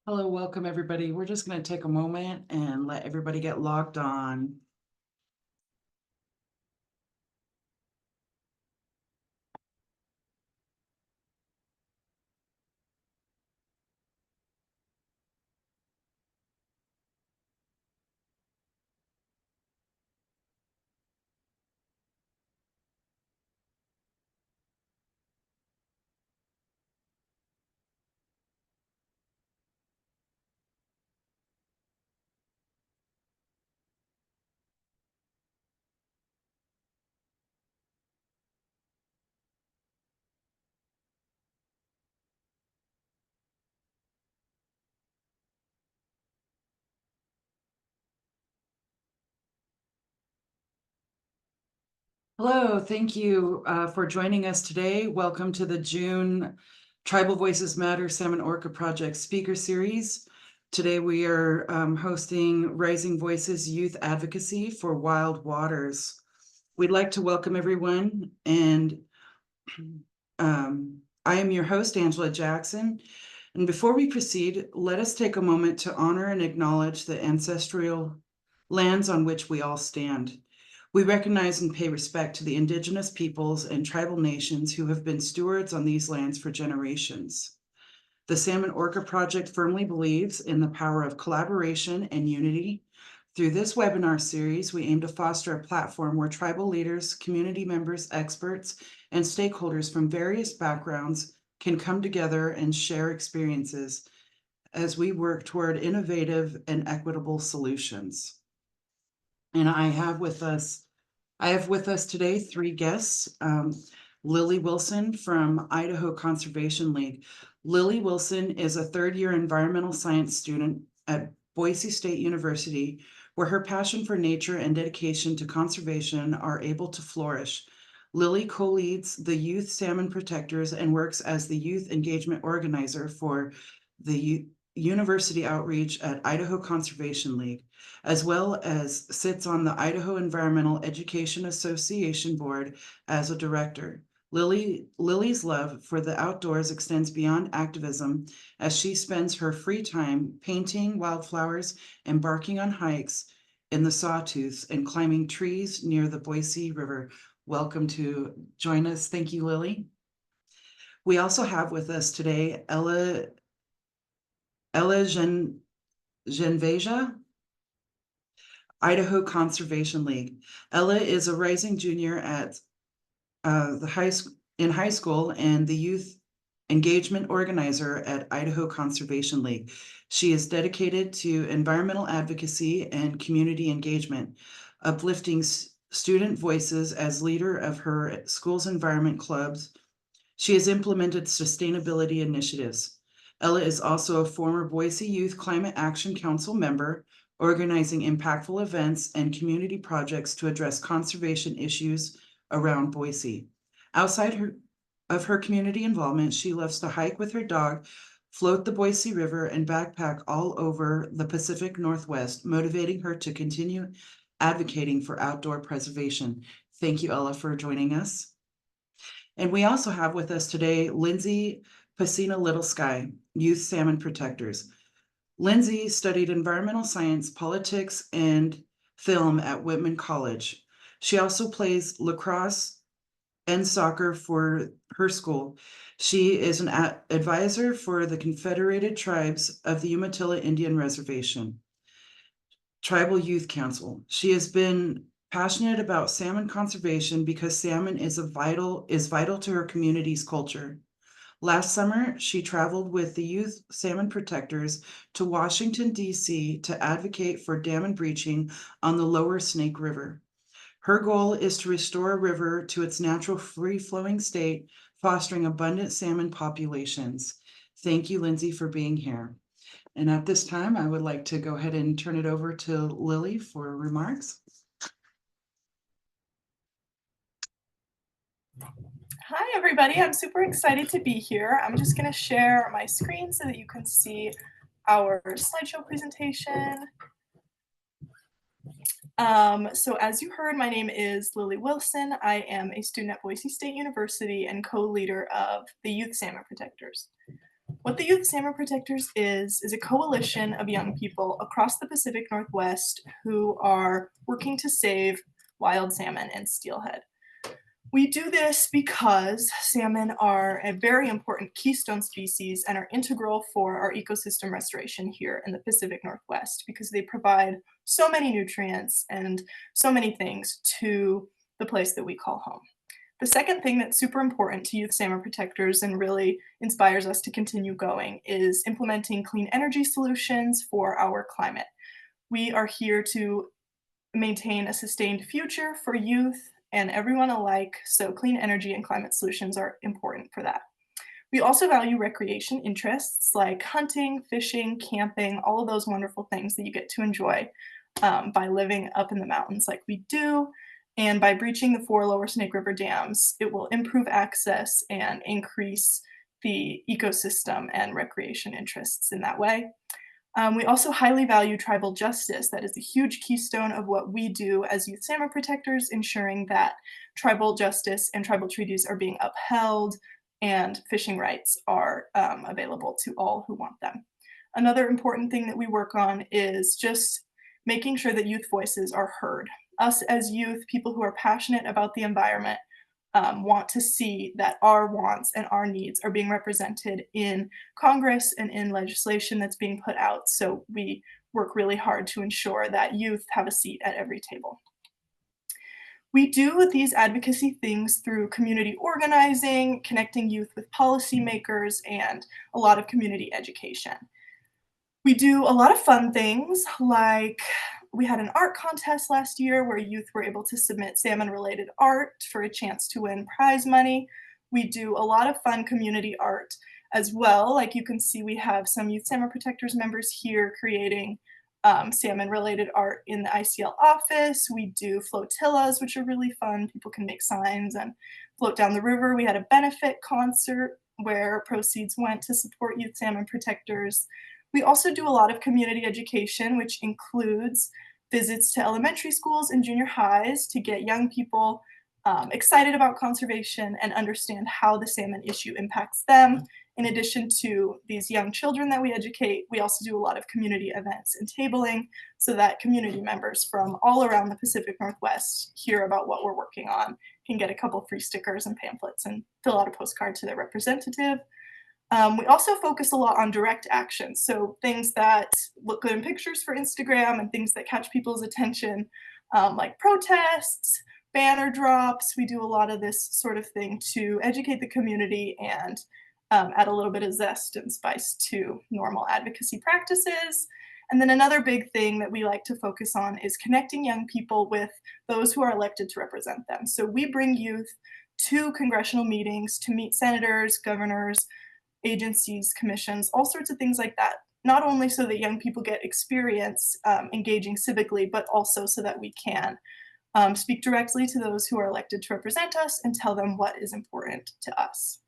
Hello, welcome everybody. We're just going to take a moment and let everybody get logged on. Hello, thank you for joining us today. Welcome to the June Tribal Voices Matter Salmon Orca Project Speaker Series. Today we are hosting Rising Voices Youth Advocacy for Wild Waters. We'd like to welcome everyone, and I am your host, Angela Jackson. And before we proceed, let us take a moment to honor and acknowledge the ancestral lands on which we all stand. We recognize and pay respect to the Indigenous peoples and tribal nations who have been stewards on these lands for generations. The Salmon Orca Project firmly believes in the power of collaboration and unity. Through this webinar series, we aim to foster a platform where tribal leaders, community members, experts, and stakeholders from various backgrounds can come together and share experiences as we work toward innovative and equitable solutions. And I have with us today three guests. Lily Wilson from Idaho Conservation League. Lily Wilson is a third-year environmental science student at Boise State University, where her passion for nature and dedication to conservation are able to flourish. Lily co-leads the Youth Salmon Protectors and works as the youth engagement organizer for the university outreach at Idaho Conservation League, as well as sits on the Idaho Environmental Education Association board as a director. Lily's love for the outdoors extends beyond activism as she spends her free time painting wildflowers, embarking on hikes in the sawtooths, and climbing trees near the Boise River. Welcome to join us. Thank you, Lily. We also have with us today Ella Genveja, Idaho Conservation League. Ella is a rising junior at in high school and the youth engagement organizer at Idaho Conservation League. She is dedicated to environmental advocacy and community engagement, uplifting student voices as leader of her school's environment clubs. She has implemented sustainability initiatives. Ella is also a former Boise Youth Climate Action Council member, organizing impactful events and community projects to address conservation issues around Boise. Outside of her community involvement, she loves to hike with her dog, float the Boise River, and backpack all over the Pacific Northwest, motivating her to continue advocating for outdoor preservation. Thank you, Ella, for joining us. And we also have with us today Lindsay Pacina Little Sky, Youth Salmon Protectors. Lindsay studied environmental science, politics, and film at Whitman College. She also plays lacrosse and soccer for her school. She is an advisor for the Confederated Tribes of the Umatilla Indian Reservation Tribal Youth Council. She has been passionate about salmon conservation because salmon is vital to her community's culture. Last summer, she traveled with the Youth Salmon Protectors to Washington, D.C. to advocate for dam and breaching on the lower Snake River. Her goal is to restore a river to its natural free-flowing state, fostering abundant salmon populations. Thank you, Lindsay, for being here. And at this time, I would like to go ahead and turn it over to Lily for remarks. Hi, everybody. I'm super excited to be here. I'm just going to share my screen so that you can see our slideshow presentation. So as you heard, my name is Lily Wilson. I am a student at Boise State University and co-leader of the Youth Salmon Protectors. What the Youth Salmon Protectors is a coalition of young people across the Pacific Northwest who are working to save wild salmon and steelhead. We do this because salmon are a very important keystone species and are integral for our ecosystem restoration here in the Pacific Northwest because they provide so many nutrients and so many things to the place that we call home. The second thing that's super important to Youth Salmon Protectors and really inspires us to continue going is implementing clean energy solutions for our climate. We are here to maintain a sustained future for youth and everyone alike, so clean energy and climate solutions are important for that. We also value recreation interests like hunting, fishing, camping, all of those wonderful things that you get to enjoy by living up in the mountains like we do. And by breaching the 4 lower Snake River dams, it will improve access and increase the ecosystem and recreation interests in that way. We also highly value tribal justice. That is a huge keystone of what we do as Youth Salmon Protectors, ensuring that tribal justice and tribal treaties are being upheld and fishing rights are available to all who want them. Another important thing that we work on is just making sure that youth voices are heard. Us as youth, people who are passionate about the environment, want to see that our wants and our needs are being represented in Congress and in legislation that's being put out. So we work really hard to ensure that youth have a seat at every table. We do these advocacy things through community organizing, connecting youth with policymakers, and a lot of community education. We do a lot of fun things, like we had an art contest last year where youth were able to submit salmon-related art for a chance to win prize money. We do a lot of fun community art as well. Like you can see, we have some Youth Salmon Protectors members here creating salmon-related art in the ICL office. We do flotillas, which are really fun. People can make signs and float down the river. We had a benefit concert where proceeds went to support Youth Salmon Protectors. We also do a lot of community education, which includes visits to elementary schools and junior highs to get young people excited about conservation and understand how the salmon issue impacts them. In addition to these young children that we educate, we also do a lot of community events and tabling so that community members from all around the Pacific Northwest hear about what we're working on, can get a couple free stickers and pamphlets and fill out a postcard to their representative. We also focus a lot on direct action, so things that look good in pictures for Instagram and things that catch people's attention, like protests, banner drops. We do a lot of this sort of thing to educate the community and add a little bit of zest and spice to normal advocacy practices. And then another big thing that we like to focus on is connecting young people with those who are elected to represent them. So we bring youth to congressional meetings to meet senators, governors, agencies, commissions, all sorts of things like that, not only so that young people get experience engaging civically, but also so that we can speak directly to those who are elected to represent us and tell them what is important to us.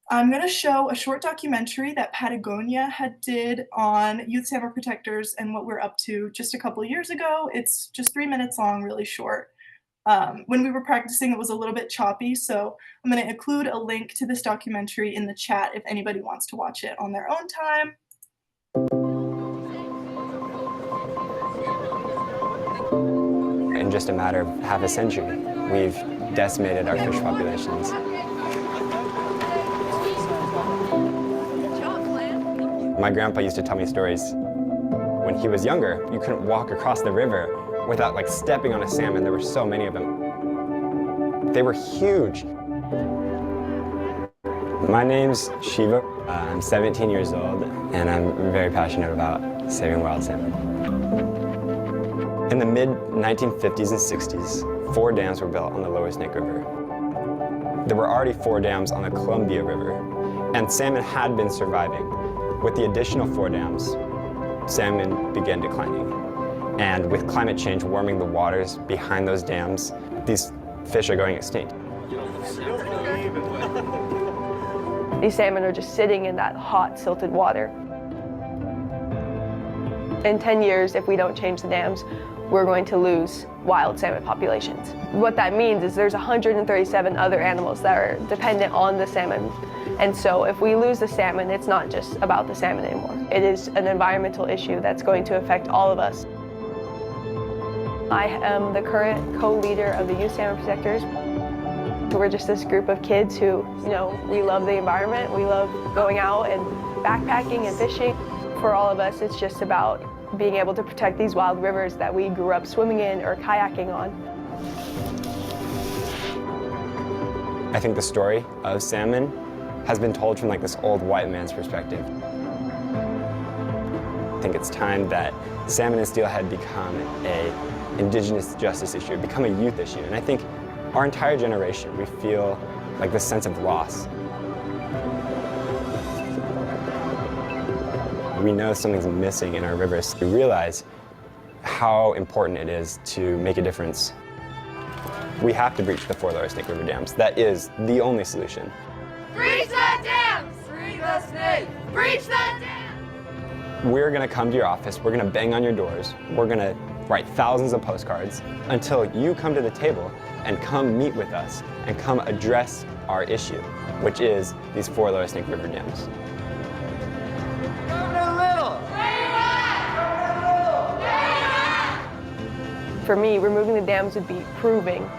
I'm going to show a short documentary that Patagonia did on Youth Salmon Protectors and what we're up to just a couple of years ago. It's just 3 minutes long, really short. When we were practicing, it was a little bit choppy, so I'm going to include a link to this documentary in the chat if anybody wants to watch it on their own time. In just a matter of half a century, we've decimated our fish populations. My grandpa used to tell me stories. When he was younger, you couldn't walk across the river without stepping on a salmon. There were so many of them. They were huge. My name's Shiva. I'm 17 years old, and I'm very passionate about saving wild salmon. In the mid-1950s and 60s, 4 dams were built on the lower Snake River. There were already 4 dams on the Columbia River, and salmon had been surviving. With the additional 4 dams, salmon began declining. And with climate change warming the waters behind those dams, these fish are going extinct. These salmon are just sitting in that hot, silted water. In 10 years, if we don't change the dams, we're going to lose wild salmon populations. What that means is there's 137 other animals that are dependent on the salmon, And so if we lose the salmon, it's not just about the salmon anymore. It is an environmental issue that's going to affect all of us. I am the current co-leader of the Youth Salmon Protectors. We're just this group of kids who, we love the environment. We love going out and backpacking and fishing. For all of us, it's just about being able to protect these wild rivers that we grew up swimming in or kayaking on. I think the story of salmon has been told from this old white man's perspective. I think it's time that salmon and steelhead become an indigenous justice issue, become a youth issue. And I think our entire generation, we feel this sense of loss. We know something's missing in our rivers. We realize how important it is to make a difference. We have to breach the 4 Lower Snake River dams. That is the only solution. Breach the dams! Free the snake! Breach the dams! We're gonna come to your office, we're gonna bang on your doors, we're gonna write thousands of postcards until you come to the table and come meet with us and come address our issue, which is these 4 Lower Snake River dams. For me, removing the dams would be proving,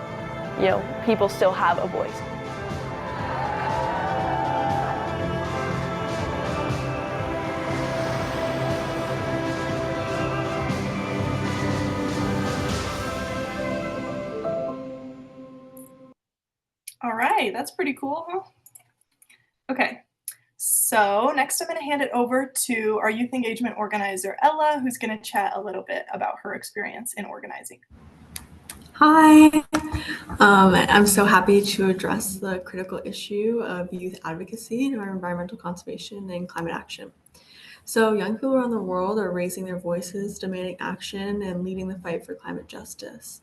people still have a voice. All right, that's pretty cool, huh? Okay, so next I'm going to hand it over to our youth engagement organizer, Ella, who's going to chat a little bit about her experience in organizing. Hi, I'm so happy to address the critical issue of youth advocacy in our environmental conservation and climate action. So young people around the world are raising their voices, demanding action, and leading the fight for climate justice.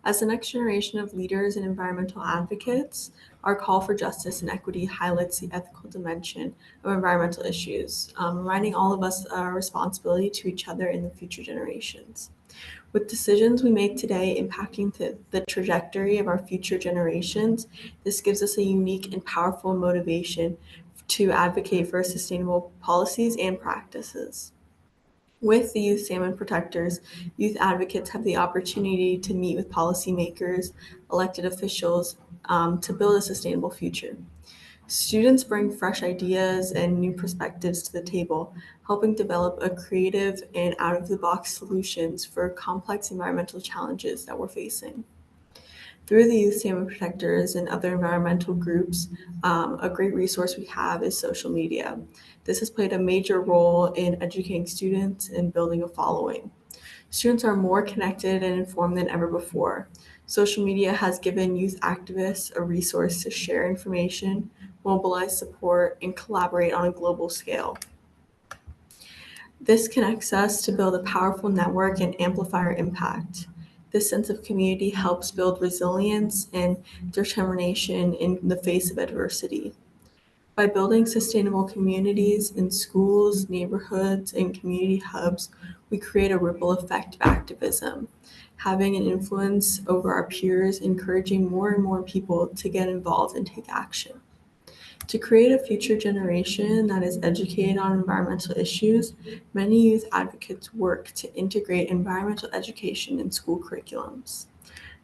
As the next generation of leaders and environmental advocates, our call for justice and equity highlights the ethical dimension of environmental issues, reminding all of us our responsibility to each other and the future generations. With decisions we make today impacting the trajectory of our future generations, this gives us a unique and powerful motivation to advocate for sustainable policies and practices. With the Youth Salmon Protectors, youth advocates have the opportunity to meet with policymakers, elected officials, to build a sustainable future. Students bring fresh ideas and new perspectives to the table, helping develop a creative and out-of-the-box solutions for complex environmental challenges that we're facing. Through the Youth Salmon Protectors and other environmental groups, a great resource we have is social media. This has played a major role in educating students and building a following. Students are more connected and informed than ever before. Social media has given youth activists a resource to share information, mobilize support, and collaborate on a global scale. This connects us to build a powerful network and amplify our impact. This sense of community helps build resilience and determination in the face of adversity. By building sustainable communities in schools, neighborhoods, and community hubs, we create a ripple effect of activism, having an influence over our peers, encouraging more and more people to get involved and take action. To create a future generation that is educated on environmental issues, many youth advocates work to integrate environmental education in school curriculums.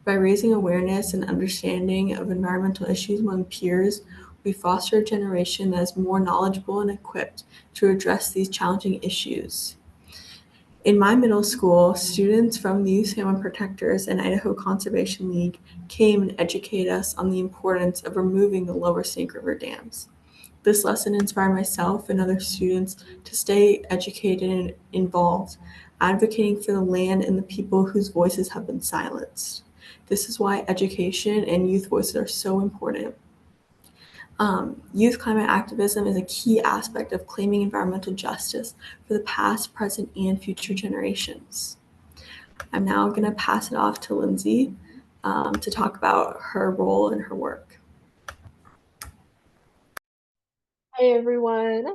By raising awareness and understanding of environmental issues among peers, we foster a generation that is more knowledgeable and equipped to address these challenging issues. In my middle school, students from the Youth Salmon Protectors and Idaho Conservation League came and educated us on the importance of removing the lower Snake River dams. This lesson inspired myself and other students to stay educated and involved, advocating for the land and the people whose voices have been silenced. This is why education and youth voices are so important. Youth climate activism is a key aspect of claiming environmental justice for the past, present, and future generations. I'm now going to pass it off to Lindsay to talk about her role and her work. Hi everyone,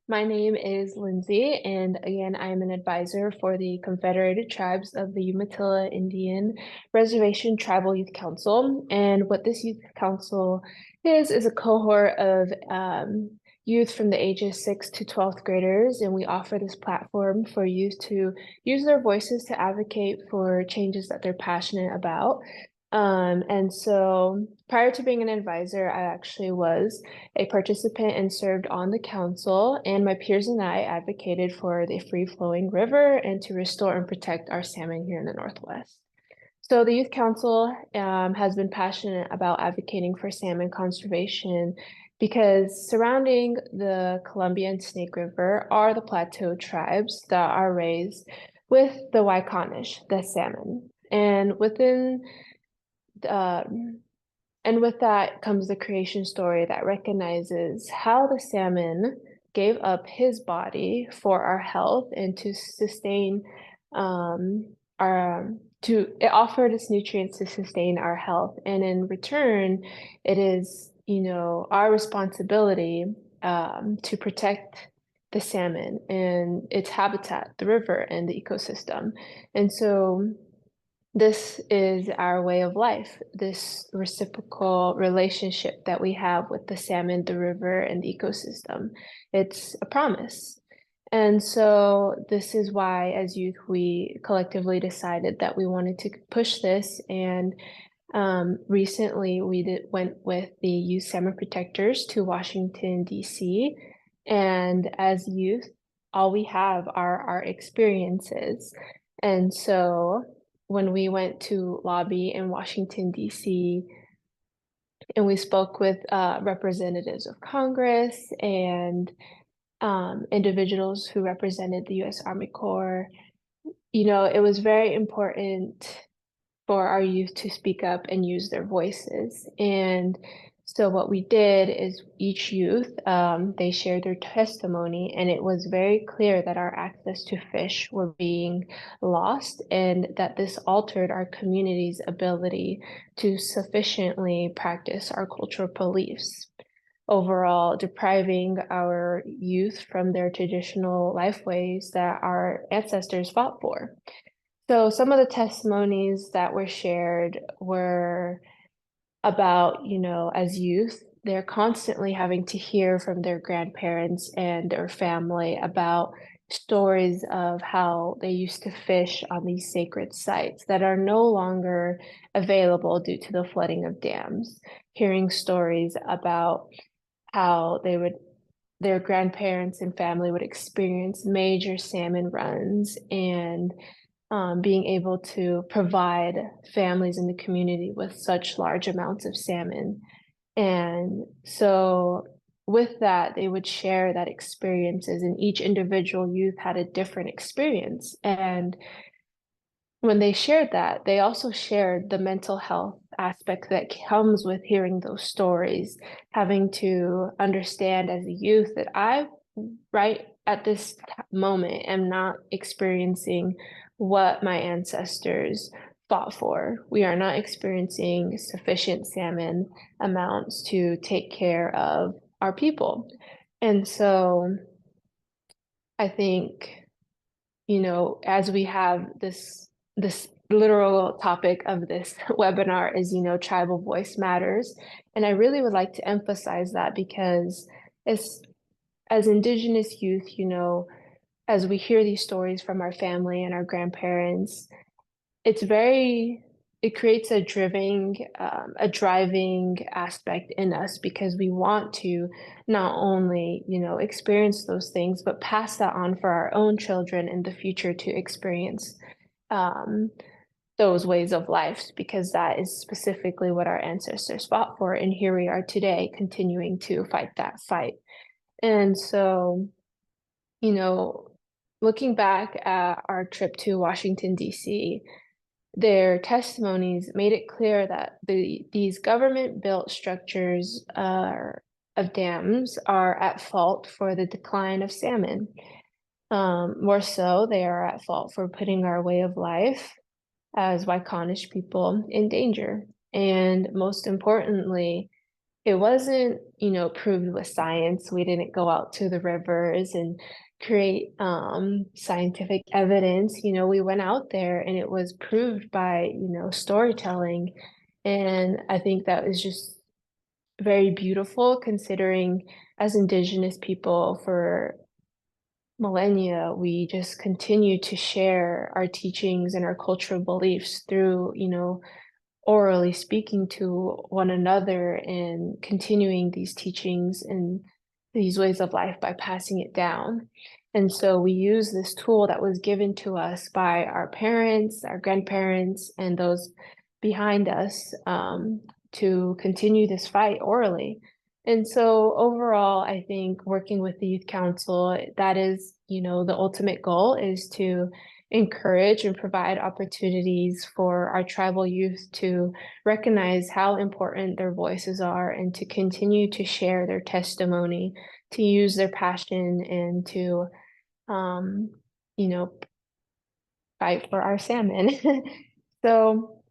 my name is Lindsay, and again, I'm an advisor for the Confederated Tribes of the Umatilla Indian Reservation Tribal Youth Council. And what this youth council is a cohort of youth from the ages 6th to 12th graders, and we offer this platform for youth to use their voices to advocate for changes that they're passionate about. And so prior to being an advisor, I actually was a participant and served on the council, and my peers and I advocated for the free-flowing river and to restore and protect our salmon here in the Northwest. So the Youth Council has been passionate about advocating for salmon conservation because surrounding the Columbia and Snake River are the plateau tribes that are raised with the Waikanish, the salmon. And with that comes the creation story that recognizes how the salmon gave up his body for our health and to sustain it offered us nutrients to sustain our health. And in return, it is, our responsibility to protect the salmon and its habitat, the river and the ecosystem. And so this is our way of life, this reciprocal relationship that we have with the salmon, the river, and the ecosystem. It's a promise. And so this is why, as youth, we collectively decided that we wanted to push this. And recently, we went with the Youth Salmon Protectors to Washington, D.C. And as youth, all we have are our experiences. And so when we went to lobby in Washington, D.C., and we spoke with representatives of Congress and individuals who represented the U.S. Army Corps, it was very important for our youth to speak up and use their voices. And so what we did is each youth, they shared their testimony, and it was very clear that our access to fish were being lost and that this altered our community's ability to sufficiently practice our cultural beliefs, overall depriving our youth from their traditional lifeways that our ancestors fought for. So some of the testimonies that were shared were about, as youth, they're constantly having to hear from their grandparents and their family about stories of how they used to fish on these sacred sites that are no longer available due to the flooding of dams. Hearing stories about how their grandparents and family would experience major salmon runs and being able to provide families in the community with such large amounts of salmon. And so with that, they would share that experiences, and each individual youth had a different experience. And when they shared that, they also shared the mental health aspect that comes with hearing those stories, having to understand as a youth that I, right at this moment, am not experiencing what my ancestors fought for. We are not experiencing sufficient salmon amounts to take care of our people. And so I think, as we have this literal topic of this webinar is, tribal voice matters. And I really would like to emphasize that because as Indigenous youth, as we hear these stories from our family and our grandparents, it creates a driving aspect in us because we want to not only, experience those things, but pass that on for our own children in the future to experience those ways of life, because that is specifically what our ancestors fought for. And here we are today continuing to fight that fight. And so, looking back at our trip to Washington, D.C., their testimonies made it clear that these government-built structures of dams are at fault for the decline of salmon. More so, they are at fault for putting our way of life as Waikanish people in danger. And most importantly, it wasn't, proved with science. We didn't go out to the rivers and create scientific evidence. We went out there and it was proved by, storytelling. And I think that was just very beautiful, considering as Indigenous people for millennia, we just continue to share our teachings and our cultural beliefs through, orally speaking to one another and continuing these teachings and these ways of life by passing it down. And so we use this tool that was given to us by our parents, our grandparents, and those behind us to continue this fight orally. And so overall, I think working with the youth council, that is, the ultimate goal is to encourage and provide opportunities for our tribal youth to recognize how important their voices are and to continue to share their testimony, to use their passion and to, you know, fight for our salmon. So,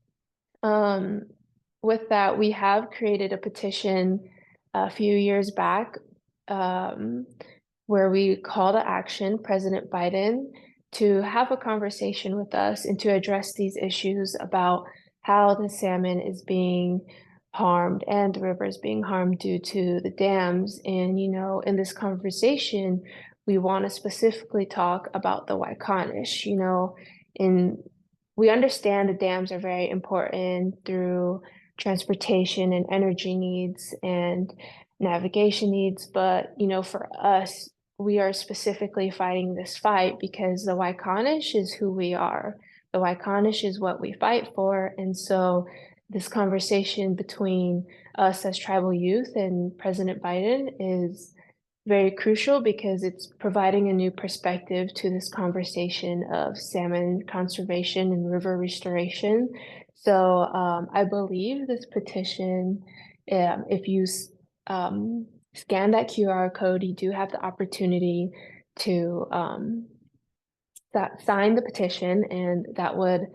with that, we have created a petition a few years back where we call to action President Biden to have a conversation with us and to address these issues about how the salmon is being harmed and the river is being harmed due to the dams. And, in this conversation, we want to specifically talk about the Waikanish, and we understand the dams are very important through transportation and energy needs and navigation needs. But, for us, we are specifically fighting this fight because the Waikanish is who we are. The Waikanish is what we fight for. And so this conversation between us as tribal youth and President Biden is very crucial because it's providing a new perspective to this conversation of salmon conservation and river restoration. So I believe this petition, if you scan that QR code, you do have the opportunity to sign the petition, and that would,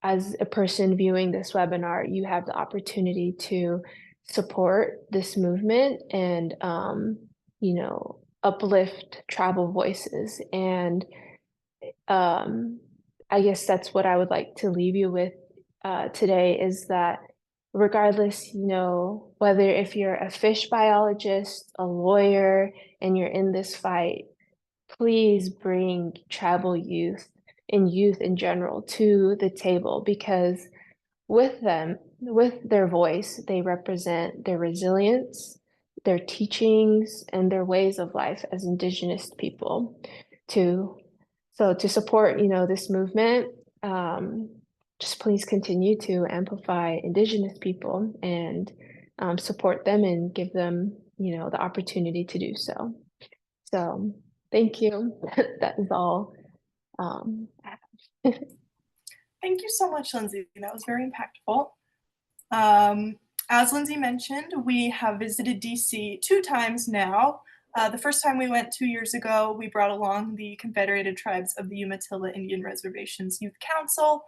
as a person viewing this webinar, you have the opportunity to support this movement and, uplift tribal voices. And I guess that's what I would like to leave you with today is that regardless, whether if you're a fish biologist, a lawyer, and you're in this fight, please bring tribal youth and youth in general to the table, because with them, with their voice, they represent their resilience, their teachings, and their ways of life as Indigenous people. To support, this movement, just please continue to amplify Indigenous people and support them and give them, the opportunity to do so. So thank you. That is all. Thank you so much, Lindsay. That was very impactful. As Lindsay mentioned, we have visited DC 2 times now. The first time we went 2 years ago, we brought along the Confederated Tribes of the Umatilla Indian Reservation's Youth Council.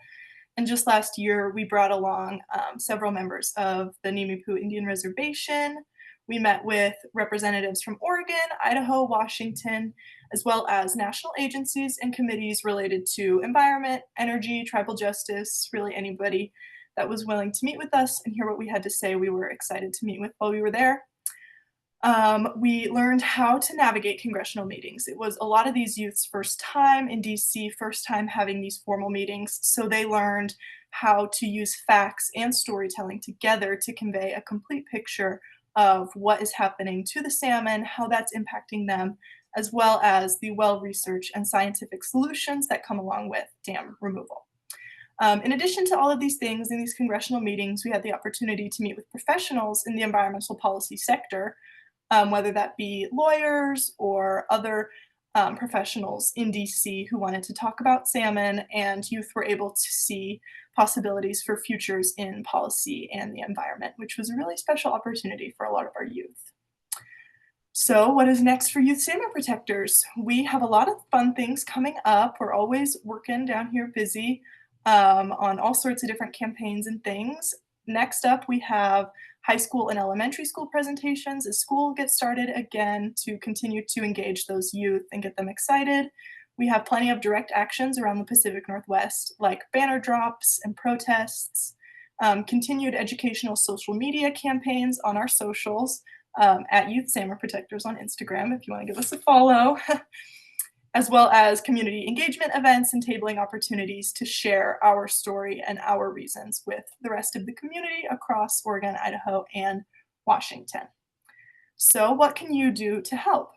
And just last year, we brought along several members of the Nimiipuu Indian Reservation. We met with representatives from Oregon, Idaho, Washington, as well as national agencies and committees related to environment, energy, tribal justice, really anybody that was willing to meet with us and hear what we had to say. We were excited to meet with while we were there. We learned how to navigate congressional meetings. It was a lot of these youth's first time in DC, first time having these formal meetings, so they learned how to use facts and storytelling together to convey a complete picture of what is happening to the salmon, how that's impacting them, as well as the well-researched and scientific solutions that come along with dam removal. In addition to all of these things, in these congressional meetings, we had the opportunity to meet with professionals in the environmental policy sector, whether that be lawyers or other professionals in DC who wanted to talk about salmon, and youth were able to see possibilities for futures in policy and the environment, which was a really special opportunity for a lot of our youth. So what is next for youth salmon protectors? We have a lot of fun things coming up. We're always working down here busy on all sorts of different campaigns and things. Next up, we have high school and elementary school presentations as school gets started again to continue to engage those youth and get them excited. We have plenty of direct actions around the Pacific Northwest, like banner drops and protests. continued educational social media campaigns on our socials at Youth Salmon Protectors on Instagram if you want to give us a follow, as well as community engagement events and tabling opportunities to share our story and our reasons with the rest of the community across Oregon, Idaho, and Washington. So what can you do to help?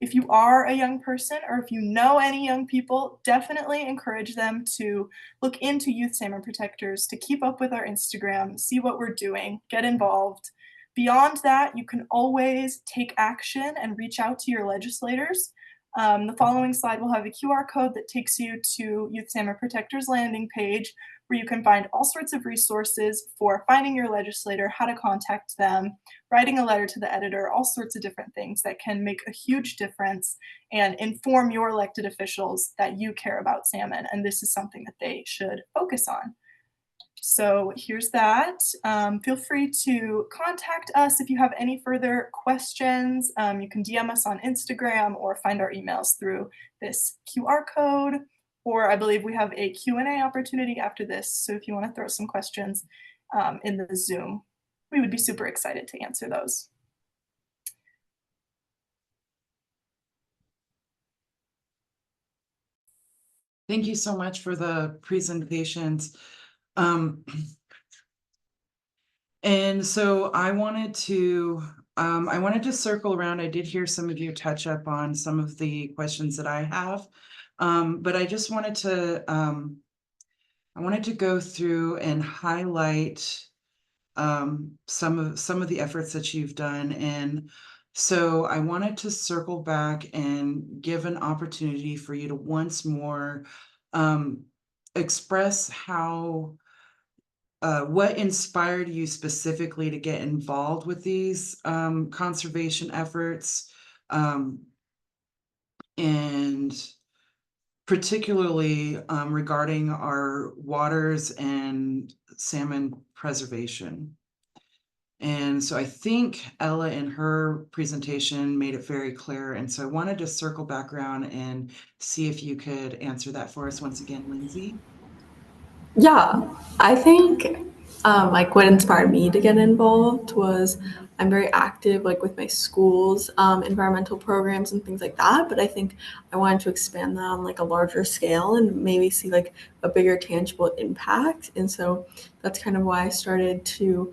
If you are a young person or if you know any young people, definitely encourage them to look into Youth Salmon Protectors, to keep up with our Instagram, see what we're doing, get involved. Beyond that, you can always take action and reach out to your legislators. The following slide will have a QR code that takes you to Youth Salmon Protectors landing page, where you can find all sorts of resources for finding your legislator, how to contact them, writing a letter to the editor, all sorts of different things that can make a huge difference and inform your elected officials that you care about salmon, and this is something that they should focus on. So here's that. Feel free to contact us if you have any further questions. You can DM us on Instagram or find our emails through this QR code, or I believe we have a Q&A opportunity after this. So if you want to throw some questions in the Zoom, we would be super excited to answer those. Thank you so much for the presentations. And so I wanted to circle around. I did hear some of you touch up on some of the questions that I have, but I just wanted to go through and highlight some of the efforts that you've done. And so I wanted to circle back and give an opportunity for you to once more express how what inspired you specifically to get involved with these conservation efforts, and particularly regarding our waters and salmon preservation. And so I think Ella in her presentation made it very clear. And so I wanted to circle back around and see if you could answer that for us once again, Lindsay. Yeah, I think like what inspired me to get involved was I'm very active like with my school's environmental programs and things like that, but I think I wanted to expand that on like a larger scale and maybe see like a bigger tangible impact. And so that's kind of why I started to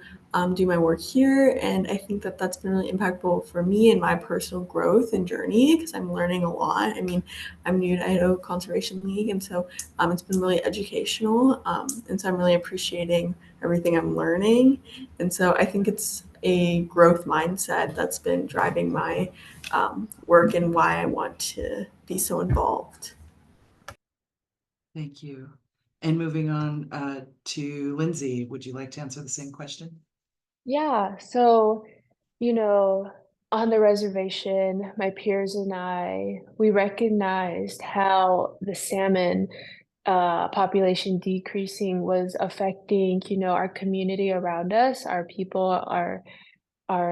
do my work here. And I think that that's been really impactful for me and my personal growth and journey because I'm learning a lot. I mean, I'm new to Idaho Conservation League, and so it's been really educational. And so I'm really appreciating everything I'm learning. And so I think it's a growth mindset that's been driving my work and why I want to be so involved. Thank you. And moving on to Lindsay, would you like to answer the same question? Yeah, so, you know, on the reservation, my peers and I, we recognized how the salmon population decreasing was affecting, our community around us, our people, our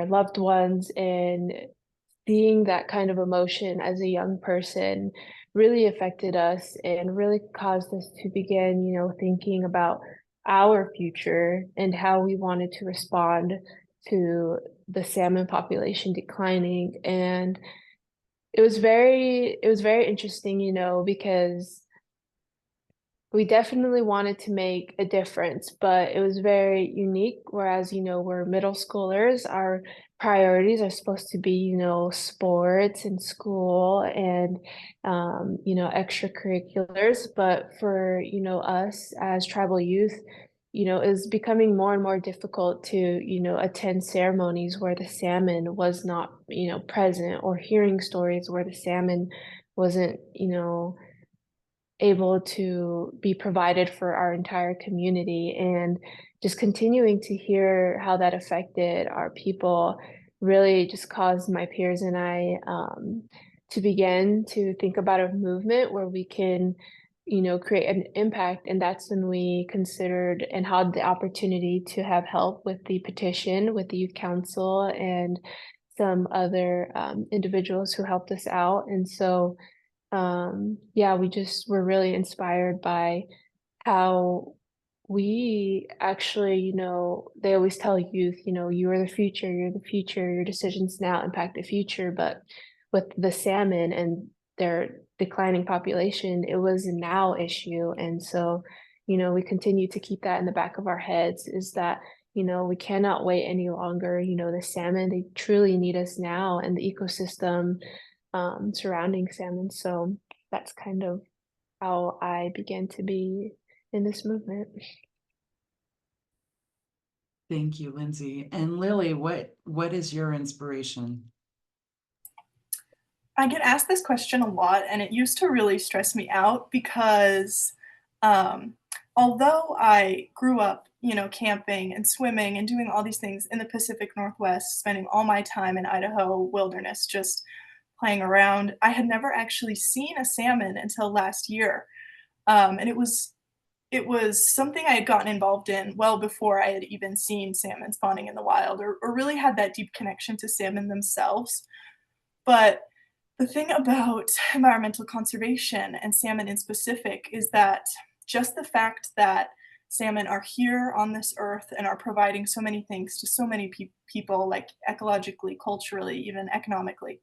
loved ones, and seeing that kind of emotion as a young person really affected us and really caused us to begin, thinking about our future and how we wanted to respond to the salmon population declining. And it was very interesting, because we definitely wanted to make a difference, but it was very unique. Whereas, we're middle schoolers, our priorities are supposed to be, sports and school and, extracurriculars. But for, us as tribal youth, is becoming more and more difficult to, attend ceremonies where the salmon was not, present, or hearing stories where the salmon wasn't, able to be provided for our entire community. And just continuing to hear how that affected our people really just caused my peers and I to begin to think about a movement where we can, create an impact. And that's when we considered and had the opportunity to have help with the petition with the youth council and some other individuals who helped us out. And so yeah, we just were really inspired by how we actually, they always tell youth, you are the future, your decisions now impact the future. But with the salmon and their declining population, it was a now issue. And so, we continue to keep that in the back of our heads is that, we cannot wait any longer. The salmon, they truly need us now and the ecosystem surrounding salmon. So that's kind of how I began to be in this movement. Thank you, Lindsay. And Lily, what is your inspiration? I get asked this question a lot, and it used to really stress me out because um, although I grew up, camping and swimming and doing all these things in the Pacific Northwest, spending all my time in Idaho wilderness just playing around, I had never actually seen a salmon until last year. And it was something I had gotten involved in well before I had even seen salmon spawning in the wild or really had that deep connection to salmon themselves. But the thing about environmental conservation and salmon in specific is that just the fact that salmon are here on this earth and are providing so many things to so many people, like ecologically, culturally, even economically,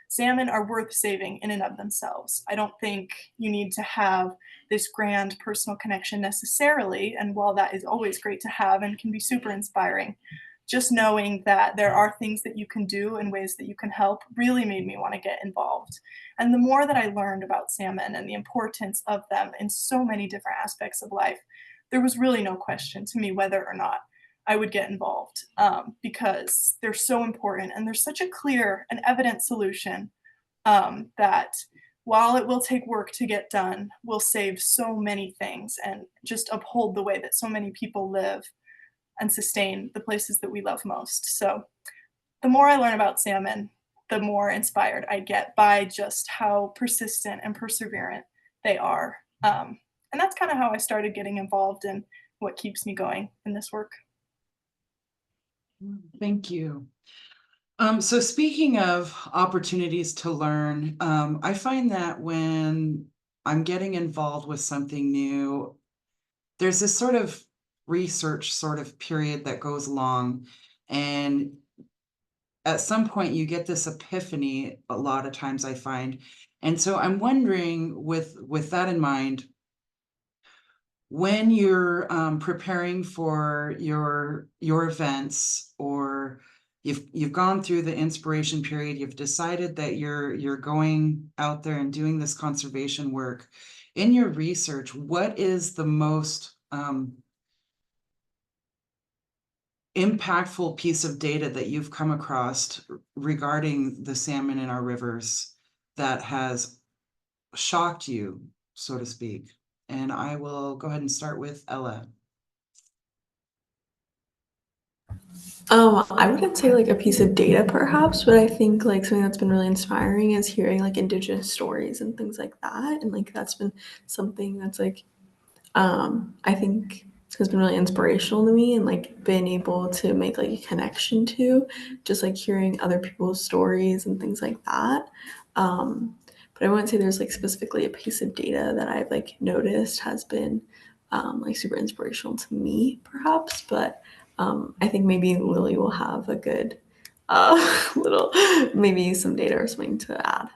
salmon are worth saving in and of themselves. I don't think you need to have this grand personal connection necessarily. And while that is always great to have and can be super inspiring, just knowing that there are things that you can do and ways that you can help really made me want to get involved. And the more that I learned about salmon and the importance of them in so many different aspects of life, there was really no question to me whether or not I would get involved because they're so important and there's such a clear and evident solution that while it will take work to get done, will save so many things and just uphold the way that so many people live and sustain the places that we love most. So the more I learn about salmon, the more inspired I get by just how persistent and perseverant they are. And that's kind of how I started getting involved in what keeps me going in this work. Thank you. So speaking of opportunities to learn, I find that when I'm getting involved with something new, there's this sort of research sort of period that goes along, and at some point you get this epiphany a lot of times, I find. And so I'm wondering, with that in mind, when you're preparing for your events, or you've gone through the inspiration period, you've decided that you're going out there and doing this conservation work, in your research, what is the most impactful piece of data that you've come across regarding the salmon in our rivers that has shocked you, so to speak? And I will go ahead and start with Ella. I wouldn't say like a piece of data perhaps, but I think like something that's been really inspiring is hearing like indigenous stories and things like that. And like that's been something that's like I think has been really inspirational to me and like been able to make like a connection to just like hearing other people's stories and things like that. But I wouldn't say there's like specifically a piece of data that I've like noticed has been like super inspirational to me perhaps, but I think maybe Lily will have a good little, maybe some data or something to add.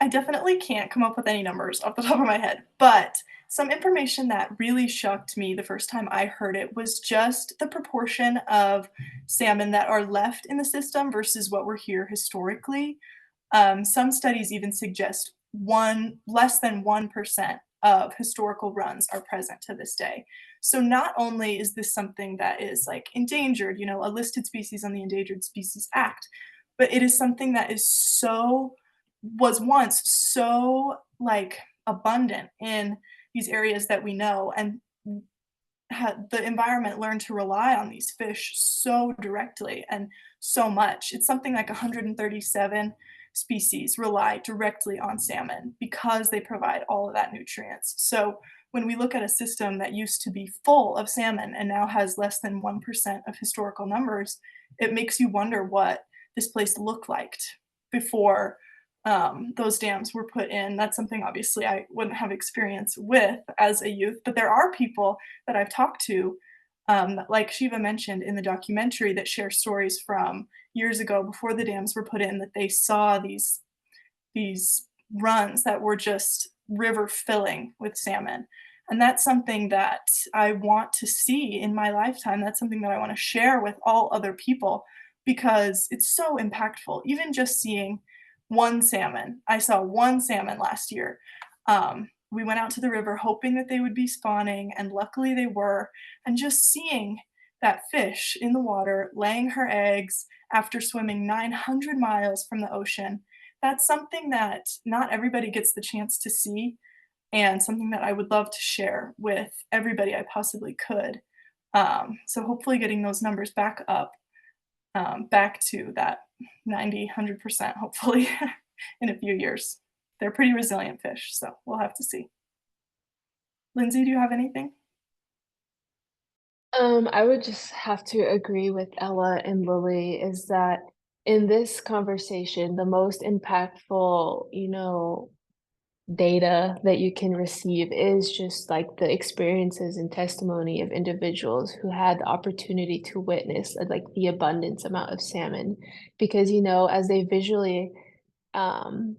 I definitely can't come up with any numbers off the top of my head, but some information that really shocked me the first time I heard it was just the proportion of salmon that are left in the system versus what were here historically. Some studies even suggest less than 1% of historical runs are present to this day. So not only is this something that is like endangered, a listed species on the Endangered Species Act, but it is something that was once so like abundant in these areas that we know, and had the environment learned to rely on these fish so directly and so much. It's something like 137 species rely directly on salmon because they provide all of that nutrients. So when we look at a system that used to be full of salmon and now has less than 1% of historical numbers, it makes you wonder what this place looked like before those dams were put in. That's something obviously I wouldn't have experience with as a youth, but there are people that I've talked to, like Shiva mentioned in the documentary, that share stories from years ago before the dams were put in, that they saw these runs that were just river filling with salmon. And that's something that I want to see in my lifetime. That's something that I want to share with all other people because it's so impactful. Even just seeing one salmon, I saw one salmon last year. We went out to the river hoping that they would be spawning, and luckily they were. And just seeing that fish in the water laying her eggs after swimming 900 miles from the ocean, that's something that not everybody gets the chance to see, and something that I would love to share with everybody I possibly could. So hopefully getting those numbers back up, back to that 90, 100%, hopefully in a few years. They're pretty resilient fish, so we'll have to see. Lindsay, do you have anything? I would just have to agree with Ella and Lily is that in this conversation, the most impactful, data that you can receive is just like the experiences and testimony of individuals who had the opportunity to witness like the abundance amount of salmon. Because, as they visually, um,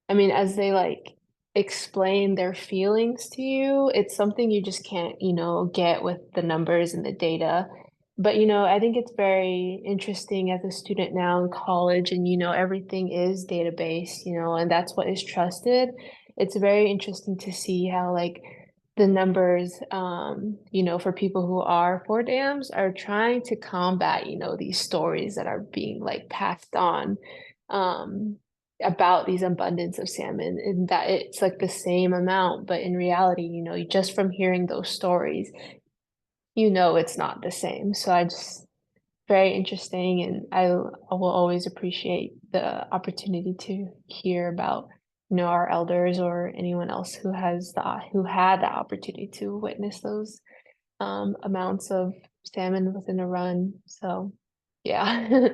as they like explain their feelings to you, it's something you just can't, get with the numbers and the data. But, I think it's very interesting as a student now in college and, everything is database, and that's what is trusted. It's very interesting to see how like the numbers, for people who are for dams are trying to combat, these stories that are being like passed on. About these abundance of salmon and that it's like the same amount, but in reality, just from hearing those stories, it's not the same. So I just very interesting, and I will always appreciate the opportunity to hear about, our elders or anyone else who had the opportunity to witness those amounts of salmon within a run. So yeah.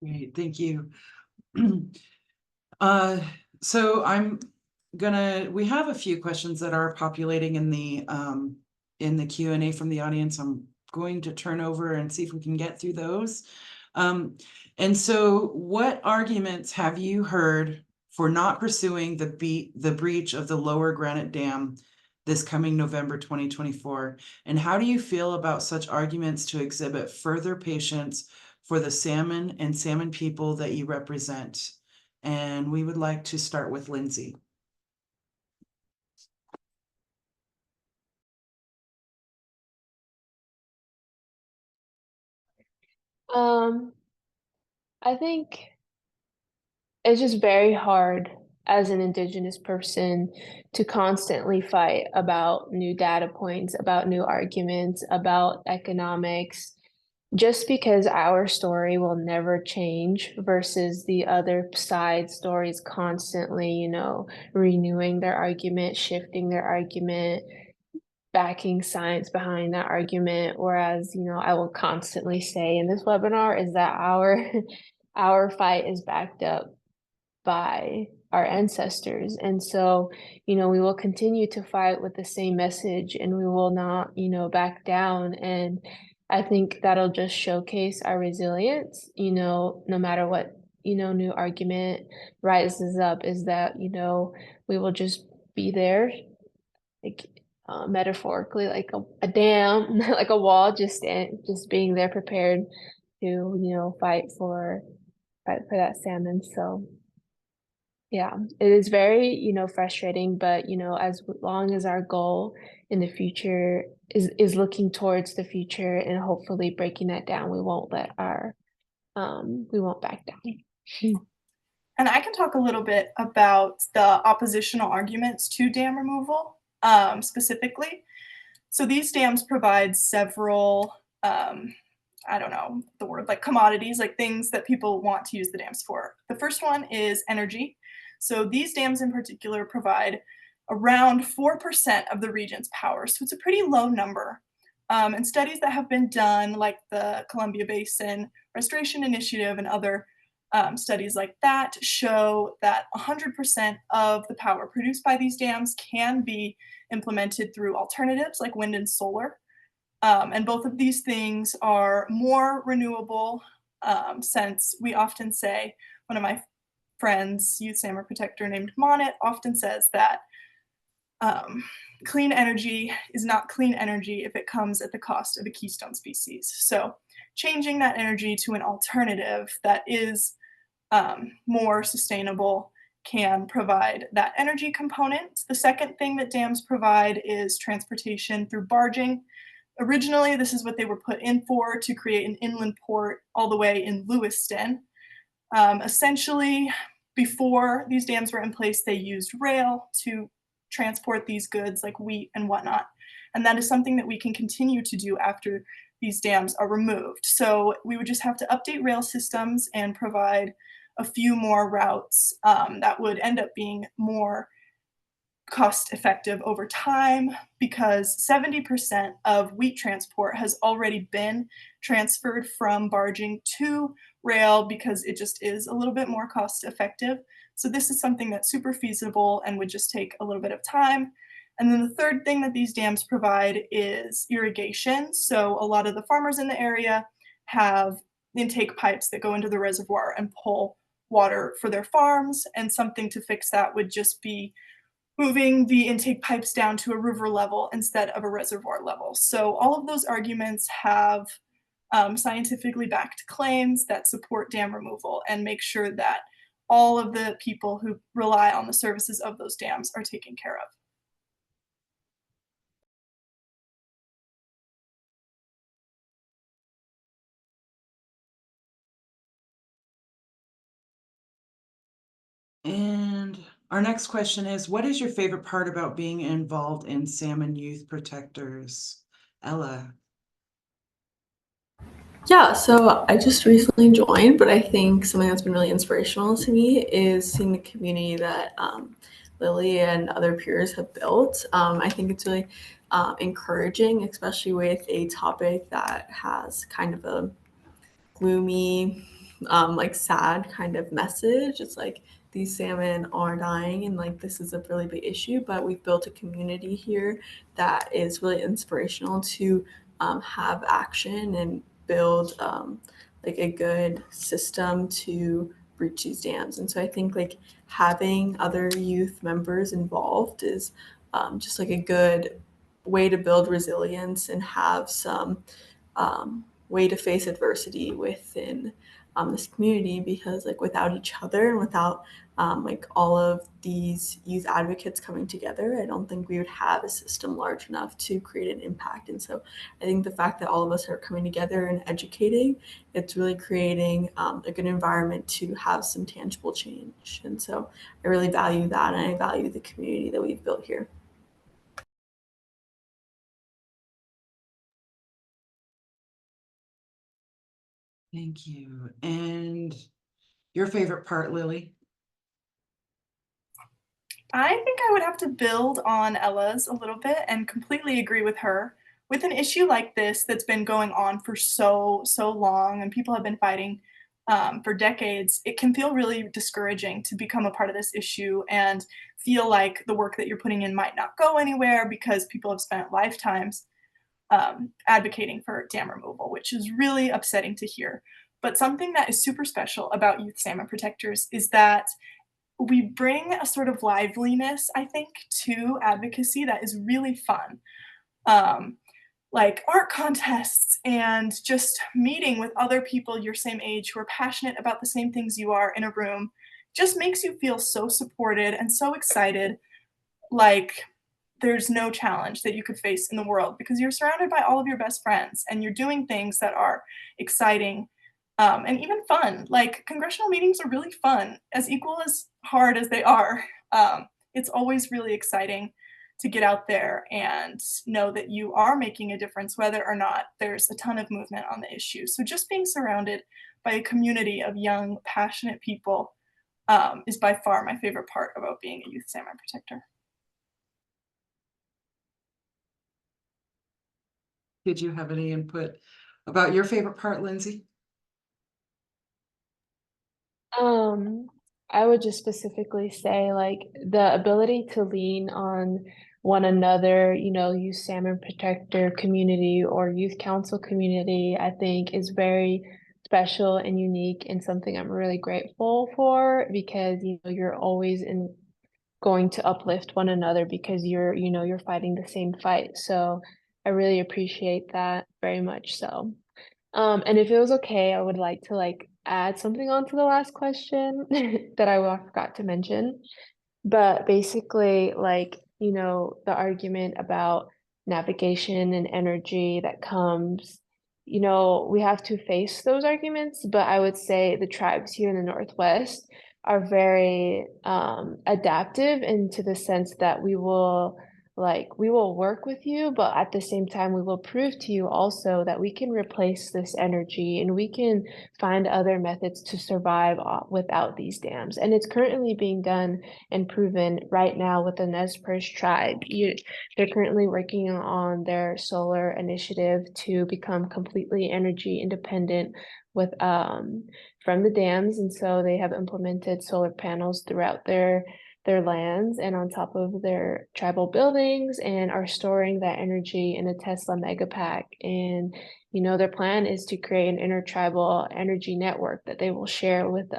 Great, thank you. So we have a few questions that are populating in the Q&A from the audience. I'm going to turn over and see if we can get through those. And so what arguments have you heard for not pursuing the breach of the Lower Granite Dam this coming November 2024? And how do you feel about such arguments to exhibit further patience for the salmon and salmon people that you represent? And we would like to start with Lindsay. I think it's just very hard as an Indigenous person to constantly fight about new data points, about new arguments, about economics, just because our story will never change versus the other side stories constantly, renewing their argument, shifting their argument, backing science behind that argument. Whereas, I will constantly say in this webinar is that our fight is backed up by our ancestors. And so, we will continue to fight with the same message and we will not, back down. And I think that'll just showcase our resilience, no matter what, new argument rises up, is that, we will just be there, like metaphorically, like a dam, like a wall, just being there prepared to, fight for that salmon. So yeah, it is very, frustrating, but, as long as our goal in the future is looking towards the future and hopefully breaking that down, we won't back down. And I can talk a little bit about the oppositional arguments to dam removal, specifically. So these dams provide several, I don't know the word, like commodities, like things that people want to use the dams for. The first one is energy. So these dams in particular provide around 4% of the region's power. So it's a pretty low number. And studies that have been done, like the Columbia Basin Restoration Initiative and other studies like that, show that 100% of the power produced by these dams can be implemented through alternatives like wind and solar. And both of these things are more renewable, since we often say, one of my friends, youth salmon protector named Monet, often says that um, clean energy is not clean energy if it comes at the cost of a keystone species. So changing that energy to an alternative that is more sustainable can provide that energy component. The second thing that dams provide is transportation through barging. Originally, this is what they were put in for, to create an inland port all the way in Lewiston. Essentially, before these dams were in place, they used rail to transport these goods like wheat and whatnot. And that is something that we can continue to do after these dams are removed. So we would just have to update rail systems and provide a few more routes that would end up being more cost effective over time, because 70% of wheat transport has already been transferred from barging to rail because it just is a little bit more cost effective. So this is something that's super feasible and would just take a little bit of time. And then the third thing that these dams provide is irrigation. So a lot of the farmers in the area have intake pipes that go into the reservoir and pull water for their farms, and something to fix that would just be moving the intake pipes down to a river level instead of a reservoir level. So all of those arguments have scientifically backed claims that support dam removal and make sure that all of the people who rely on the services of those dams are taken care of. And our next question is, what is your favorite part about being involved in Salmon Youth Protectors? Ella. Yeah, so I just recently joined, but I think something that's been really inspirational to me is seeing the community that Lily and other peers have built. I think it's really encouraging, especially with a topic that has kind of a gloomy, like sad kind of message. It's like these salmon are dying and like this is a really big issue, but we've built a community here that is really inspirational to have action and build like a good system to breach these dams. And so I think like having other youth members involved is just like a good way to build resilience and have some way to face adversity within this community, because like without each other and without like all of these youth advocates coming together, I don't think we would have a system large enough to create an impact. And so I think the fact that all of us are coming together and educating, it's really creating a good environment to have some tangible change. And so I really value that, and I value the community that we've built here. Thank you. And your favorite part, Lily? I think I would have to build on Ella's a little bit and completely agree with her. With an issue like this that's been going on for so long, and people have been fighting for decades, it can feel really discouraging to become a part of this issue and feel like the work that you're putting in might not go anywhere because people have spent lifetimes advocating for dam removal, which is really upsetting to hear. But something that is super special about youth salmon protectors is that we bring a sort of liveliness, I think, to advocacy that is really fun. Um, like art contests and just meeting with other people your same age who are passionate about the same things you are in a room just makes you feel so supported and so excited, like there's no challenge that you could face in the world because you're surrounded by all of your best friends and you're doing things that are exciting, and even fun. Like congressional meetings are really fun, as equal as hard as they are. It's always really exciting to get out there and know that you are making a difference, whether or not there's a ton of movement on the issue. So just being surrounded by a community of young, passionate people is by far my favorite part about being a youth salmon protector. Did you have any input about your favorite part, Lindsay? I would just specifically say like the ability to lean on one another, youth salmon protector community or youth council community, I think is very special and unique and something I'm really grateful for because you're always going to uplift one another because you're fighting the same fight. So I really appreciate that very much so. And if it was okay, I would like to add something on to the last question that I forgot to mention. But basically, the argument about navigation and energy that comes, we have to face those arguments. But I would say the tribes here in the Northwest are very adaptive into the sense that we will work with you, but at the same time, we will prove to you also that we can replace this energy and we can find other methods to survive without these dams. And it's currently being done and proven right now with the Nez Perce tribe. They're currently working on their solar initiative to become completely energy independent with from the dams. And so they have implemented solar panels throughout their lands and on top of their tribal buildings and are storing that energy in a Tesla megapack. And, their plan is to create an intertribal energy network that they will share with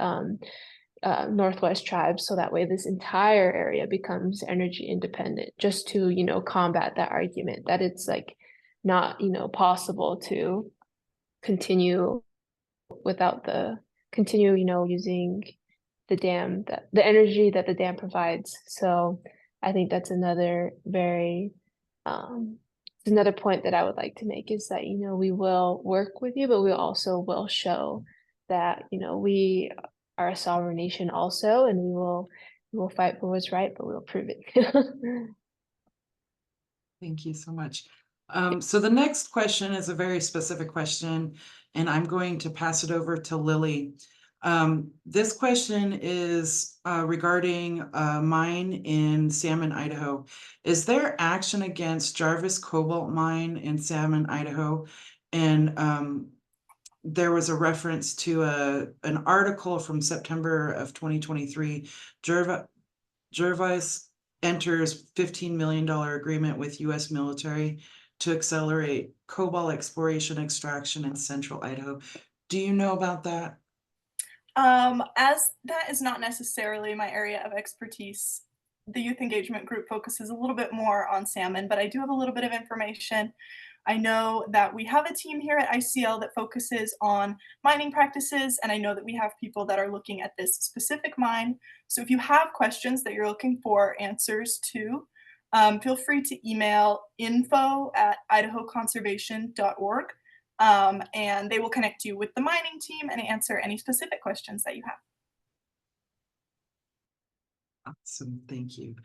Northwest tribes. So that way this entire area becomes energy independent, just to, combat that argument that it's not, possible to continue using the energy that the dam provides. So I think that's another another point that I would like to make is that, we will work with you, but we also will show that, we are a sovereign nation also, and we will fight for what's right, but we'll prove it. Thank you so much. So the next question is a very specific question, and I'm going to pass it over to Lily. This question is regarding a mine in Salmon, Idaho. Is there action against Jarvis Cobalt Mine in Salmon, Idaho? And there was a reference to an article from September of 2023. Jarvis enters $15 million agreement with U.S. military to accelerate cobalt exploration extraction in central Idaho. Do you know about that? As that is not necessarily my area of expertise, the youth engagement group focuses a little bit more on salmon, but I do have a little bit of information. I know that we have a team here at ICL that focuses on mining practices, and I know that we have people that are looking at this specific mine. So if you have questions that you're looking for answers to, feel free to email info@idahoconservation.org. And they will connect you with the mining team and answer any specific questions that you have. Awesome, thank you.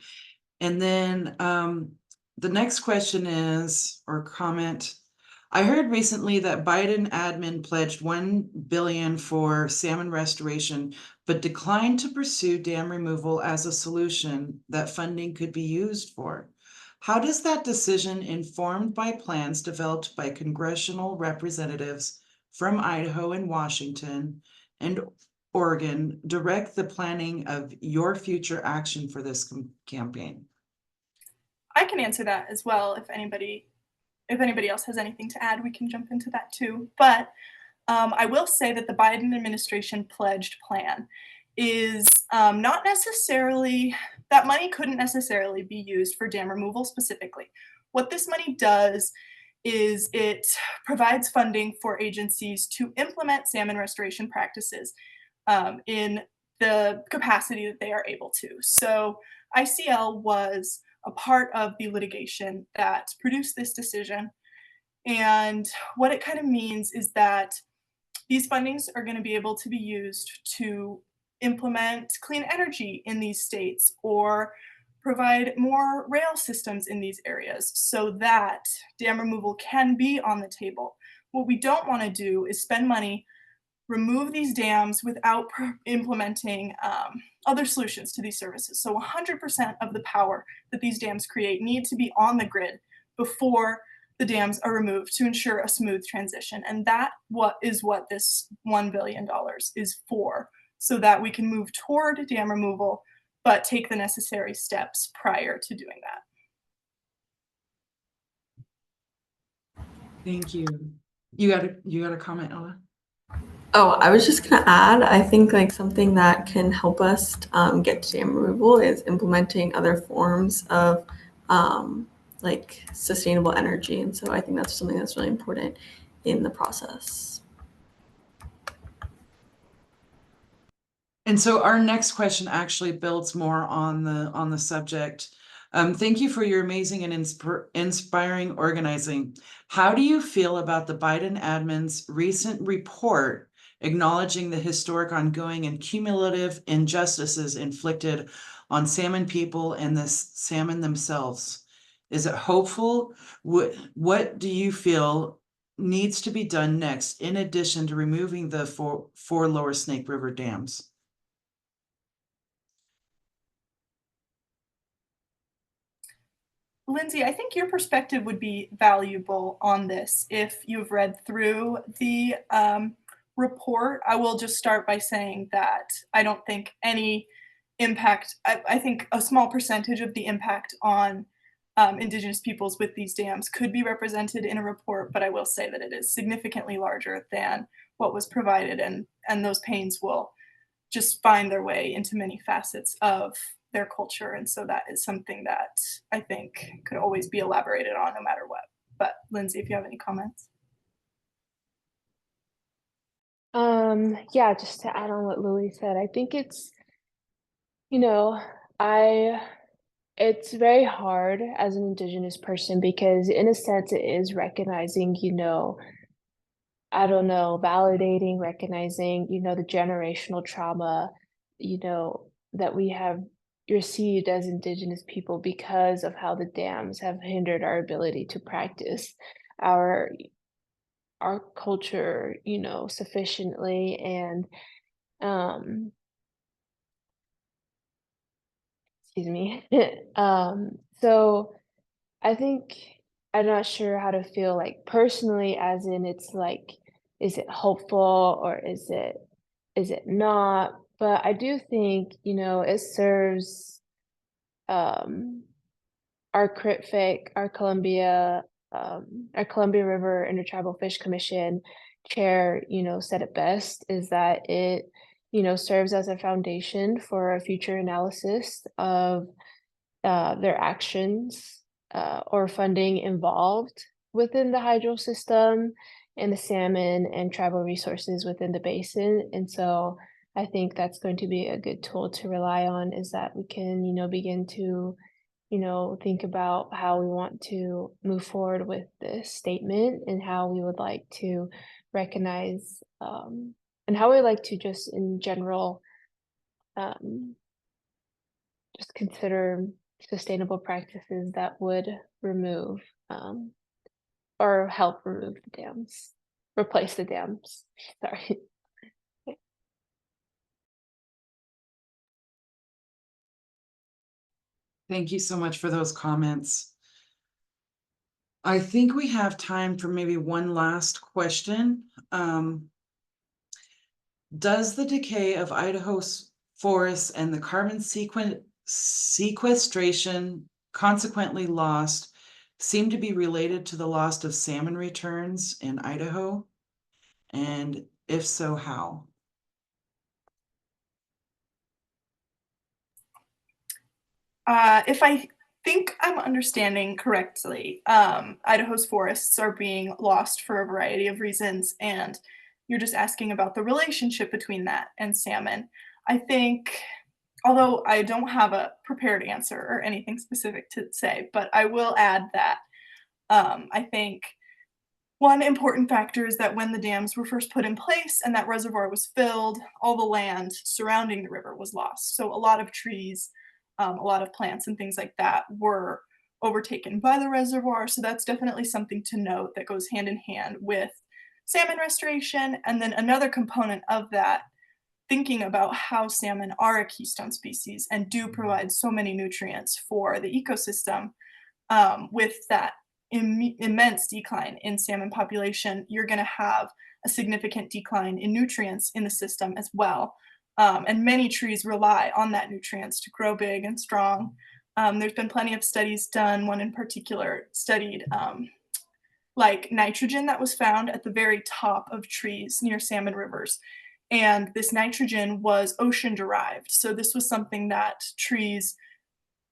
And then the next question is, or comment, I heard recently that Biden admin pledged $1 billion for salmon restoration, but declined to pursue dam removal as a solution that funding could be used for. How does that decision, informed by plans developed by congressional representatives from Idaho and Washington and Oregon, direct the planning of your future action for this campaign? I can answer that as well. If anybody else has anything to add, we can jump into that too. But I will say that the Biden administration pledged plan is not necessarily, that money couldn't necessarily be used for dam removal specifically. What this money does is it provides funding for agencies to implement salmon restoration practices in the capacity that they are able to. So ICL was a part of the litigation that produced this decision. And what it kind of means is that these fundings are going to be able to be used to implement clean energy in these states or provide more rail systems in these areas so that dam removal can be on the table. What we don't want to do is spend money, remove these dams without implementing other solutions to these services. So 100% of the power that these dams create need to be on the grid before the dams are removed to ensure a smooth transition. And that what this $1 billion is for, so that we can move toward dam removal, but take the necessary steps prior to doing that. Thank you. You got a comment, Ella? Oh, I was just gonna add, I think like something that can help us get to dam removal is implementing other forms of like sustainable energy. And so I think that's something that's really important in the process. And so our next question actually builds more on the subject. Thank you for your amazing and inspiring organizing. How do you feel about the Biden admin's recent report acknowledging the historic, ongoing, and cumulative injustices inflicted on salmon people and the salmon themselves? Is it hopeful? What do you feel needs to be done next, in addition to removing the four lower Snake River dams? Lindsay, I think your perspective would be valuable on this if you've read through the report. I will just start by saying that I don't think any impact, I think a small percentage of the impact on Indigenous peoples with these dams could be represented in a report, but I will say that it is significantly larger than what was provided, and those pains will just find their way into many facets of their culture. And so that is something that I think could always be elaborated on no matter what. But Lindsay, if you have any comments. Yeah, just to add on what Lily said, I think it's, it's very hard as an Indigenous person because in a sense it is recognizing, I don't know, validating, recognizing, the generational trauma, that we have received as Indigenous people because of how the dams have hindered our ability to practice our culture, sufficiently. And excuse me. So I think I'm not sure how to feel like personally, as in it's like, is it hopeful or is it not? But I do think, it serves our CRITFIC, our Columbia River Intertribal Fish Commission chair, said it best, is that it, serves as a foundation for a future analysis of their actions or funding involved within the hydro system and the salmon and tribal resources within the basin. And so I think that's going to be a good tool to rely on, is that we can, begin to, think about how we want to move forward with this statement and how we would like to recognize and how we like to just in general just consider sustainable practices that would remove or help remove the dams, replace the dams. Sorry. Thank you so much for those comments. I think we have time for maybe one last question. Does the decay of Idaho's forests and the carbon sequestration consequently lost seem to be related to the loss of salmon returns in Idaho? And if so, how? If I think I'm understanding correctly, Idaho's forests are being lost for a variety of reasons, and you're just asking about the relationship between that and salmon. I think, although I don't have a prepared answer or anything specific to say, but I will add that I think one important factor is that when the dams were first put in place and that reservoir was filled, all the land surrounding the river was lost. So a lot of trees, a lot of plants and things like that were overtaken by the reservoir. So that's definitely something to note that goes hand in hand with salmon restoration. And then another component of that, thinking about how salmon are a keystone species and do provide so many nutrients for the ecosystem, with that immense decline in salmon population, you're going to have a significant decline in nutrients in the system as well. And many trees rely on that nutrients to grow big and strong. There's been plenty of studies done. One in particular studied like nitrogen that was found at the very top of trees near salmon rivers. And this nitrogen was ocean derived. So this was something that trees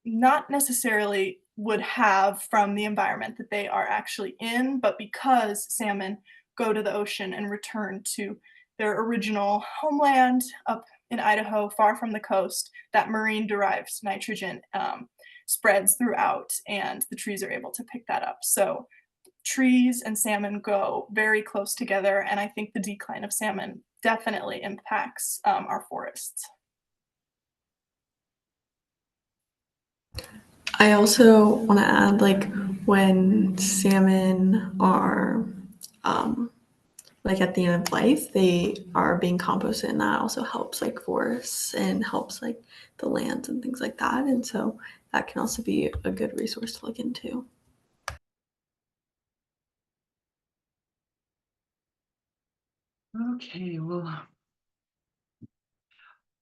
not necessarily would have from the environment that they are actually in, but because salmon go to the ocean and return to their original homeland up in Idaho, far from the coast, that marine derived nitrogen spreads throughout, and the trees are able to pick that up. So trees and salmon go very close together, and I think the decline of salmon definitely impacts our forests. I also want to add, like, when salmon are like at the end of life, they are being composted, and that also helps like forests and helps like the lands and things like that. And so that can also be a good resource to look into. Okay, well,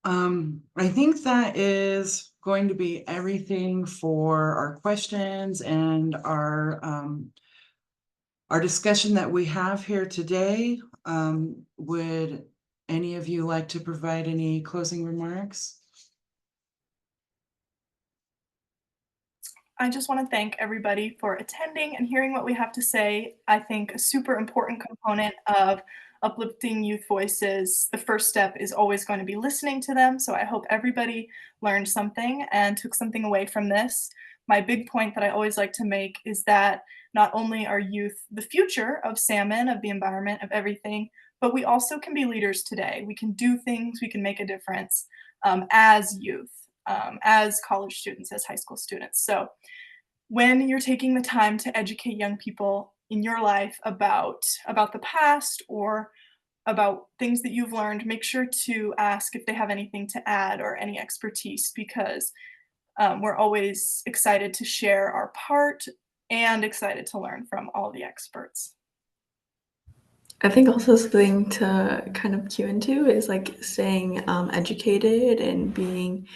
I think that is going to be everything for our questions and our discussion that we have here today. Would any of you like to provide any closing remarks? I just want to thank everybody for attending and hearing what we have to say. I think a super important component of uplifting youth voices, the first step is always going to be listening to them. So I hope everybody learned something and took something away from this. My big point that I always like to make is that not only are youth the future of salmon, of the environment, of everything, but we also can be leaders today. We can do things, we can make a difference as youth, as college students, as high school students. So when you're taking the time to educate young people in your life about the past or about things that you've learned, make sure to ask if they have anything to add or any expertise, because we're always excited to share our part and excited to learn from all the experts. I think also something to kind of cue into is like staying educated and being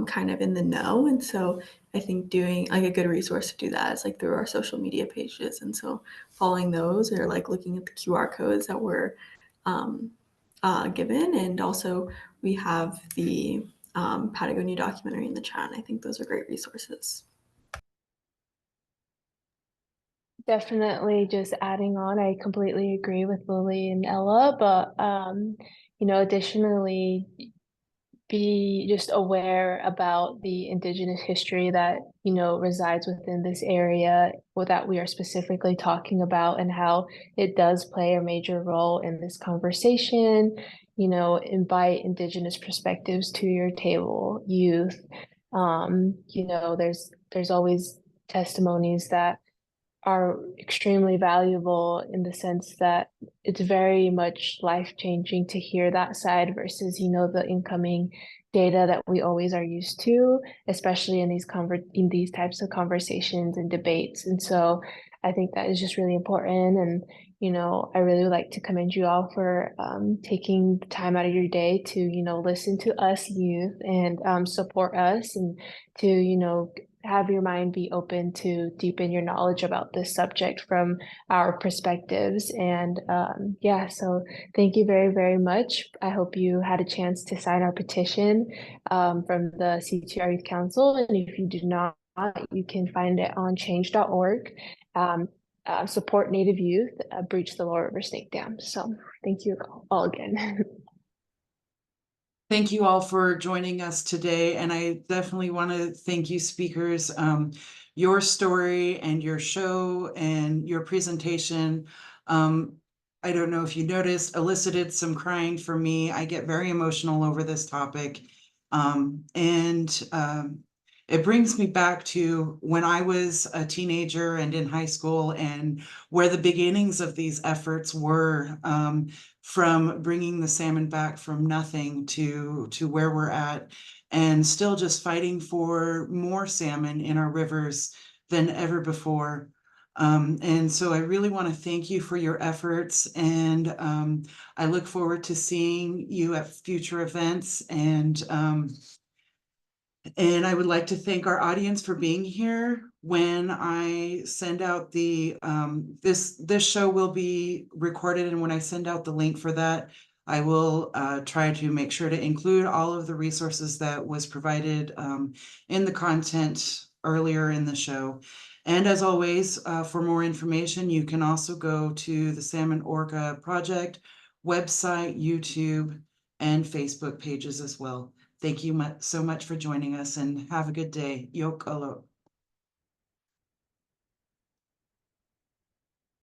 kind of in the know. And so I think doing like a good resource to do that is like through our social media pages. And so following those or like looking at the QR codes that were given. And also we have the Patagonia documentary in the chat. And I think those are great resources. Definitely just adding on, I completely agree with Lily and Ella, but additionally be just aware about the indigenous history that, resides within this area or that we are specifically talking about, and how it does play a major role in this conversation. Invite indigenous perspectives to your table, youth. There's always testimonies that are extremely valuable in the sense that it's very much life-changing to hear that side versus, the incoming data that we always are used to, especially in these types of conversations and debates. And so I think that is just really important. And, I really would like to commend you all for taking the time out of your day to, listen to us youth and support us, and to, have your mind be open to deepen your knowledge about this subject from our perspectives. And so thank you very, very much. I hope you had a chance to sign our petition from the CTR Youth Council. And if you do not, you can find it on change.org. Support Native youth, breach the Lower River Snake Dam. So thank you all again. Thank you all for joining us today, and I definitely want to thank you speakers. Your story and your show and your presentation, I don't know if you noticed, elicited some crying from me. I get very emotional over this topic, it brings me back to when I was a teenager and in high school, and where the beginnings of these efforts were, from bringing the salmon back from nothing to where we're at, and still just fighting for more salmon in our rivers than ever before. And so I really want to thank you for your efforts, and I look forward to seeing you at future events. And I would like to thank our audience for being here. When I send out the this show will be recorded, and when I send out the link for that, I will try to make sure to include all of the resources that was provided in the content earlier in the show. And as always, for more information, you can also go to the Salmon Orca Project website, YouTube, and Facebook pages as well. Thank you so much for joining us, and have a good day. Yo Kolo.